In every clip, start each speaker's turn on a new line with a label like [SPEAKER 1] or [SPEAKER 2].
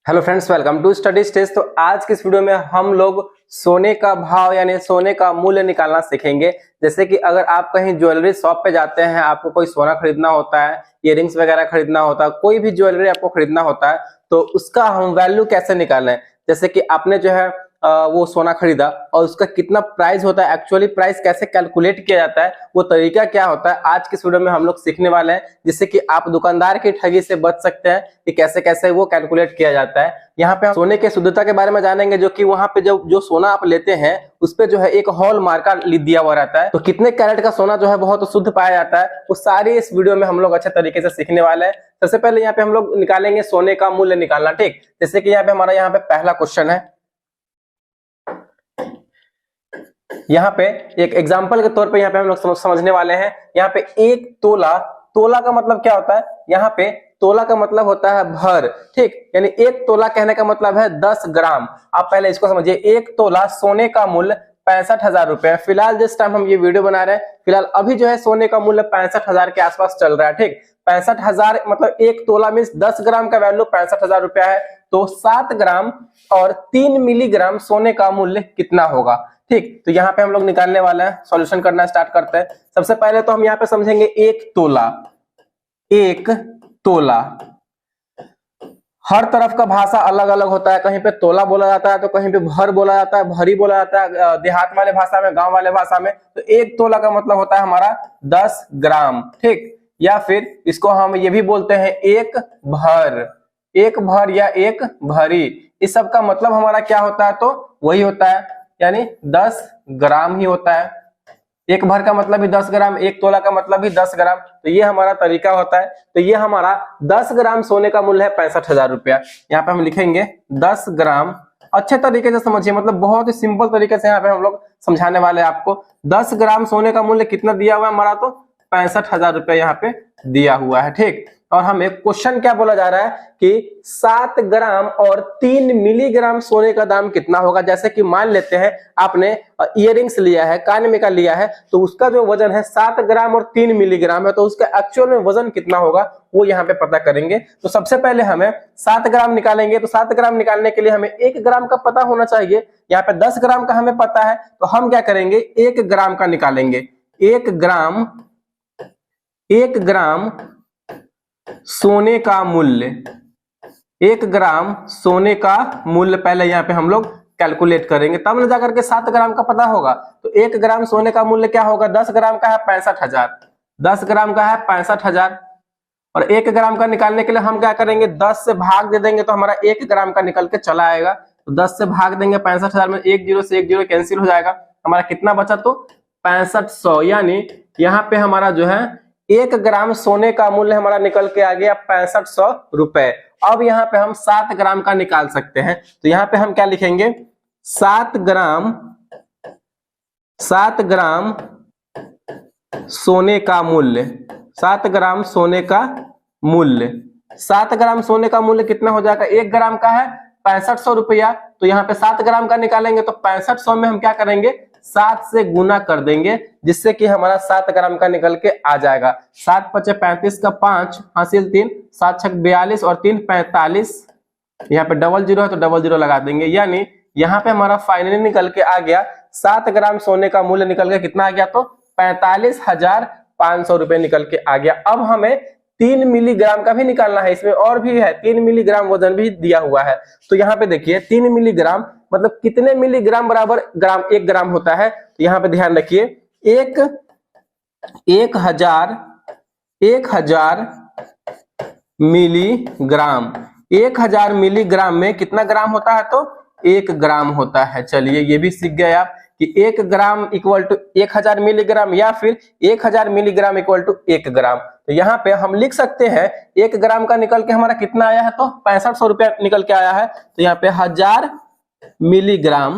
[SPEAKER 1] Hello friends, welcome to study stage. तो आज की इस वीडियो में हम लोग सोने का भाव यानी सोने का मूल्य निकालना सीखेंगे। जैसे कि अगर आप कहीं ज्वेलरी शॉप पे जाते हैं, आपको कोई सोना खरीदना होता है, इयररिंग्स वगैरह खरीदना होता है, कोई भी ज्वेलरी आपको खरीदना होता है, तो उसका हम वैल्यू कैसे निकालें। जैसे कि आपने जो है वो सोना खरीदा और उसका कितना प्राइस होता है, एक्चुअली प्राइस कैसे कैलकुलेट किया जाता है, वो तरीका क्या होता है, आज के इस वीडियो में हम लोग सीखने वाले हैं, जिससे कि आप दुकानदार की ठगी से बच सकते हैं कि कैसे कैसे वो कैलकुलेट किया जाता है। यहाँ पे हम सोने के शुद्धता के बारे में जानेंगे, जो कि वहां पे जो सोना आप लेते हैं उस पे जो है एक हॉल मार्का दिया हुआ रहता है, तो कितने कैरेट का सोना जो है बहुत शुद्ध पाया जाता है, वो सारी इस वीडियो में हम लोग अच्छे तरीके से सीखने वाले हैं। सबसे पहले यहाँ पे हम लोग निकालेंगे सोने का मूल्य निकालना। ठीक, जैसे कि यहाँ पे हमारा यहाँ पे पहला क्वेश्चन है। यहाँ पे एक एग्जांपल के तौर पे यहाँ पे हम लोग समझने वाले हैं। यहाँ पे एक तोला, तोला का मतलब क्या होता है, यहाँ पे तोला का मतलब होता है भर। ठीक, यानी एक तोला कहने का मतलब है 10 ग्राम। आप पहले इसको समझिए, एक तोला सोने का मूल्य 65,000 रुपए। फिलहाल जिस टाइम हम ये वीडियो बना रहे हैं, फिलहाल अभी जो है सोने का मूल्य 65,000 के आसपास चल रहा है। ठीक, 65,000 मतलब एक तोला मीन्स 10 ग्राम का वैल्यू 65,000 रुपया है। तो 7 ग्राम और 3 मिलीग्राम सोने का मूल्य कितना होगा। ठीक, तो यहाँ पे हम लोग निकालने वाले हैं, सॉल्यूशन करना स्टार्ट करते हैं। सबसे पहले तो हम यहाँ पे समझेंगे एक तोला। एक तोला, हर तरफ का भाषा अलग अलग होता है, कहीं पे तोला बोला जाता है तो कहीं पे भर बोला जाता है, भरी बोला जाता है देहात वाले भाषा में, गांव वाले भाषा में। तो एक तोला का मतलब होता है हमारा 10 ग्राम। ठीक, या फिर इसको हम ये भी बोलते हैं एक भर, एक भर या एक भरी। इस सब का मतलब हमारा क्या होता है, तो वही होता है, यानी 10 ग्राम ही होता है। एक भर का मतलब भी 10 ग्राम, एक तोला का मतलब भी 10 ग्राम। तो ये हमारा तरीका होता है। तो ये हमारा 10 ग्राम सोने का मूल्य है 65,000 रुपया। यहाँ पे हम लिखेंगे 10 ग्राम। अच्छे तरीके से समझिए, मतलब बहुत ही सिंपल तरीके से यहाँ पे हम लोग समझाने वाले हैं आपको। 10 ग्राम सोने का मूल्य कितना दिया हुआ है हमारा, तो 65,000 रुपया यहाँ पे दिया हुआ है। ठीक, और हमें क्वेश्चन क्या बोला जा रहा है कि 7 ग्राम और 3 मिलीग्राम सोने का दाम कितना होगा। जैसे कि मान लेते हैं आपने इयररिंग्स लिया है, कान में का लिया है, तो उसका जो वजन है 7 ग्राम और 3 मिलीग्राम है, तो उसका एक्चुअल में वजन कितना होगा वो यहाँ पे पता करेंगे। तो सबसे पहले हमें 7 ग्राम निकालेंगे। तो 7 ग्राम निकालने के लिए हमें 1 ग्राम का पता होना चाहिए। यहाँ पे 10 ग्राम का हमें पता है, तो हम क्या करेंगे, 1 ग्राम का निकालेंगे। 1 ग्राम, 1 ग्राम सोने का मूल्य, 1 ग्राम सोने का मूल्य पहले यहाँ पे हम लोग कैलकुलेट करेंगे, तब न जाकर के 7 ग्राम का पता होगा। तो 1 ग्राम सोने का मूल्य क्या होगा, 10 ग्राम का है 65,000, 10 ग्राम का है 65,000। और 1 ग्राम का निकालने के लिए हम क्या करेंगे, 10 से भाग दे देंगे तो हमारा 1 ग्राम का निकल के चला आएगा। तो 10 से भाग देंगे 65,000 में, 1 जीरो से 1 जीरो कैंसिल हो जाएगा, हमारा कितना बचा, तो 6500। यानी यहाँ पे हमारा जो है 1 ग्राम सोने का मूल्य हमारा निकल के आ गया 6500 रुपए। अब यहाँ पे हम 7 ग्राम का निकाल सकते हैं। तो यहाँ पे हम क्या लिखेंगे, 7 ग्राम, 7 ग्राम सोने का मूल्य, 7 ग्राम सोने का मूल्य, 7 ग्राम सोने का मूल्य कितना हो जाएगा, 1 ग्राम का है 6500 रुपया। तो यहाँ पे 7 ग्राम का निकालेंगे तो 6500 में हम क्या करेंगे, 7 से गुना कर देंगे, जिससे कि हमारा 7 ग्राम का निकल के आ जाएगा। 7 पचे 35 का 5 हासिल 3, 7 छक 42 और 3 45। यहाँ पे डबल जीरो है तो डबल जीरो लगा देंगे। यानी यहाँ पे हमारा फाइनली निकल के आ गया 7 ग्राम सोने का मूल्य निकल के कितना आ गया, तो 45,500 रुपए निकल के आ गया। अब हमें 3 मिलीग्राम का भी निकालना है, इसमें और भी है, 3 मिलीग्राम वजन भी दिया हुआ है। तो यहाँ पे देखिए 3 मिलीग्राम मतलब कितने मिलीग्राम बराबर ग्राम, 1 ग्राम होता है। तो यहाँ पे ध्यान रखिए, 1000 मिलीग्राम, 1000 मिलीग्राम में कितना ग्राम होता है, तो 1 ग्राम होता है। चलिए ये भी सीख गए आप कि 1 ग्राम इक्वल टू 1000 मिलीग्राम, या फिर 1000 मिलीग्राम इक्वल टू 1 ग्राम। तो यहाँ पे हम लिख सकते हैं 1 ग्राम का निकल के हमारा कितना आया है, तो 6500 रुपया निकल के आया है। तो यहाँ पे 1000 मिलीग्राम,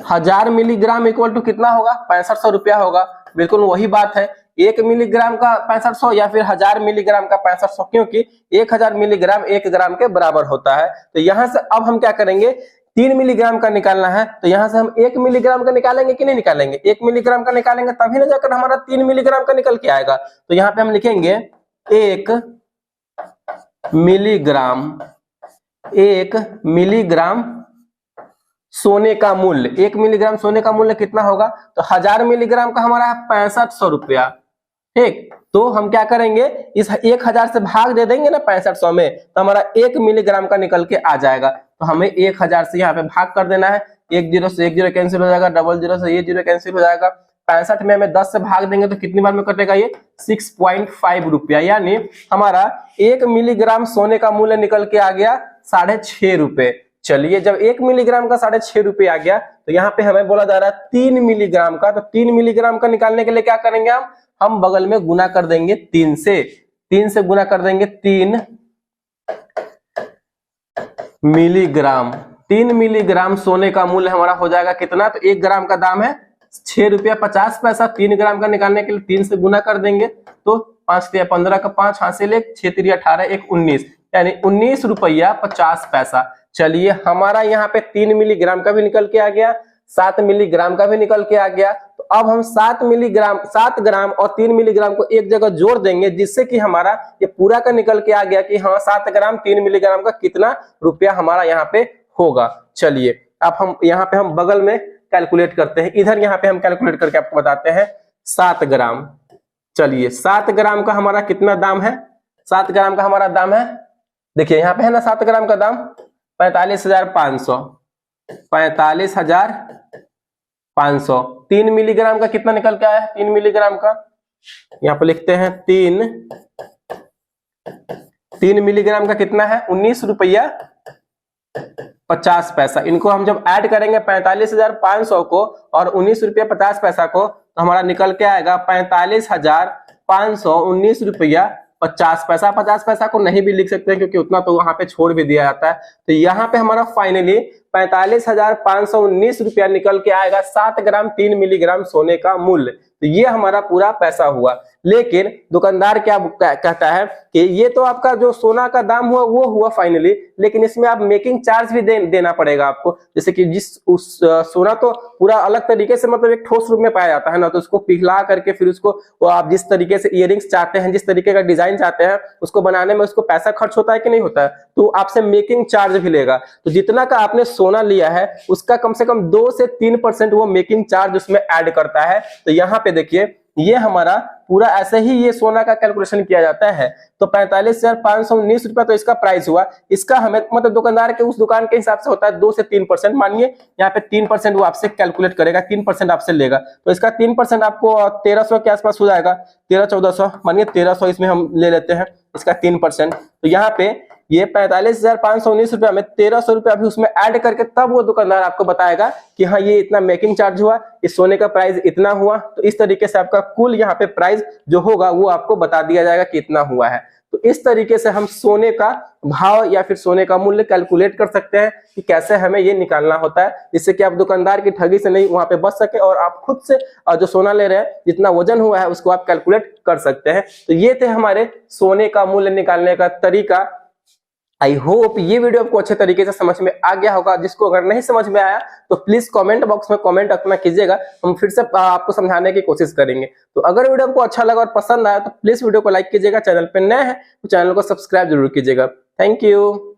[SPEAKER 1] 1000 मिलीग्राम इक्वल टू कितना होगा, 6500 रुपया होगा। बिल्कुल वही बात है, 1 मिलीग्राम का 6500 या फिर 1000 मिलीग्राम का 6500, क्योंकि 1000 मिलीग्राम 1 ग्राम के बराबर होता है। तो यहाँ से अब हम क्या करेंगे, 3 मिलीग्राम का निकालना है। तो यहाँ से हम 1 मिलीग्राम का निकालेंगे कि नहीं निकालेंगे, 1 मिलीग्राम का निकालेंगे तभी ना जाकर हमारा 3 मिलीग्राम का निकल के आएगा। तो यहाँ पे हम लिखेंगे 1 मिलीग्राम 1 मिलीग्राम सोने का मूल्य, 1 मिलीग्राम सोने का मूल्य कितना होगा? तो 1000 मिलीग्राम का हमारा 6500 रुपया। ठीक, तो हम क्या करेंगे, इस 1000 से भाग दे देंगे ना 6500 में, तो हमारा 1 मिलीग्राम का निकल के आ जाएगा। तो हमें 1000 से यहाँ पे भाग कर देना है, 1 0 से 1 0 कैंसिल हो जाएगा, 00 से ये 0 कैंसिल हो जाएगा। 65 में हमें 10 से भाग देंगे तो कितनी बार में कटेगा ये? 6.5 रुपया, यानी हमारा 1 मिलीग्राम सोने का मूल्य निकल के आ गया 6.5 रुपए। चलिए, जब 1 मिलीग्राम का 6.5 रुपये आ गया, तो यहाँ पे हमें बोला जा रहा है 3 मिलीग्राम का, तो 3 मिलीग्राम का निकालने के लिए क्या करेंगे हम बगल में गुना कर देंगे 3 से, 3 से गुना कर देंगे 3 मिलीग्राम। 3 मिलीग्राम सोने का मूल्य हमारा हो जाएगा कितना? तो 1 ग्राम का दाम है 6 रुपया 50 पैसा। 3 ग्राम का निकालने के लिए 3 से गुना कर देंगे, तो 5 3 15 का 5 हासिल 1, 6 3 18 1 19, यानी 19 रुपया 50 पैसा। चलिए, हमारा यहाँ पे 3 मिलीग्राम का भी निकल के आ गया, 7 मिलीग्राम का भी निकल के आ गया। तो अब हम 7 ग्राम और 3 मिलीग्राम को एक जगह जोड़ देंगे, जिससे कि हमारा ये पूरा का निकल के आ गया कि हाँ 7 ग्राम 3 मिलीग्राम का कितना रुपया हमारा यहाँ पे होगा। चलिए, अब हम यहाँ पे हम बगल में कैलकुलेट करते हैं, इधर यहाँ पे हम कैलकुलेट करके आपको बताते हैं 7 ग्राम। चलिए, 7 ग्राम का हमारा कितना दाम है? 7 ग्राम का हमारा दाम है, देखिए यहाँ पे है ना 7 ग्राम का दाम 45,500, 45,500। 3 मिलीग्राम का कितना निकल के आया है? 3 मिलीग्राम का यहाँ पे लिखते हैं 3 मिलीग्राम का कितना है? 19 रुपया 50 पैसा। इनको हम जब ऐड करेंगे 45,500 को और 19 रुपया 50 पैसा को, तो हमारा निकल के आएगा 45,519 रुपया 50 पैसा। 50 पैसा को नहीं भी लिख सकते हैं क्योंकि उतना तो वहां पे छोड़ भी दिया जाता है। तो यहाँ पे हमारा फाइनली 45,519 रुपया निकल के आएगा 7 ग्राम 3 मिलीग्राम सोने का मूल्य। तो ये हमारा पूरा पैसा हुआ। लेकिन दुकानदार क्या कहता है कि ये तो आपका जो सोना का दाम हुआ वो हुआ फाइनली, लेकिन इसमें आप मेकिंग चार्ज भी देना पड़ेगा आपको। जैसे कि सोना तो पूरा अलग तरीके से मतलब एक ठोस रूप में पाया जाता है ना, तो उसको पिघला करके फिर उसको वो आप जिस तरीके से इयररिंग्स चाहते हैं, जिस तरीके का डिजाइन चाहते हैं, उसको बनाने में उसको पैसा खर्च होता है कि नहीं होता है, तो आपसे मेकिंग चार्ज भी लेगा। तो जितना का आपने सोना लिया है उसका कम से कम 2 से 3% वो मेकिंग चार्ज उसमें ऐड करता है। तो यहाँ पे देखिए, ये हमारा पूरा ऐसे ही ये सोना का कैलकुलेशन किया जाता है। तो 45,519 रुपया तो इसका प्राइस हुआ। इसका हमें मतलब दुकानदार के उस दुकान के हिसाब से होता है 2 से 3%, मानिए यहाँ पे 3% वो आपसे कैलकुलेट करेगा, 3% आपसे लेगा। तो इसका 3% आपको 1300 के आसपास हो जाएगा, 1300-1400, मानिए 1300 इसमें हम ले लेते हैं इसका 3%। तो यहाँ पे ये 45,519 रुपया में 1300 रुपया भी उसमें ऐड करके तब वो दुकानदार आपको बताएगा कि हाँ ये इतना मेकिंग चार्ज हुआ, इस सोने का प्राइस इतना हुआ। तो इस तरीके से आपका कुल यहाँ पे प्राइस जो होगा वो आपको बता दिया जाएगा कि इतना हुआ है। तो इस तरीके से हम सोने का भाव या फिर सोने का मूल्य कैलकुलेट कर सकते हैं कि कैसे हमें ये निकालना होता है, जिससे कि आप दुकानदार की ठगी से नहीं वहां पे बच सके और आप खुद से जो सोना ले रहे हैं जितना वजन हुआ है उसको आप कैलकुलेट कर सकते हैं। तो ये थे हमारे सोने का मूल्य निकालने का तरीका। आई होप ये वीडियो आपको अच्छे तरीके से समझ में आ गया होगा। जिसको अगर नहीं समझ में आया तो प्लीज कमेंट बॉक्स में कमेंट अपना कीजिएगा, हम फिर से आपको समझाने की कोशिश करेंगे। तो अगर वीडियो आपको अच्छा लगा और पसंद आया तो प्लीज वीडियो को लाइक कीजिएगा, चैनल पे नए हैं तो चैनल को सब्सक्राइब जरूर कीजिएगा। Thank you.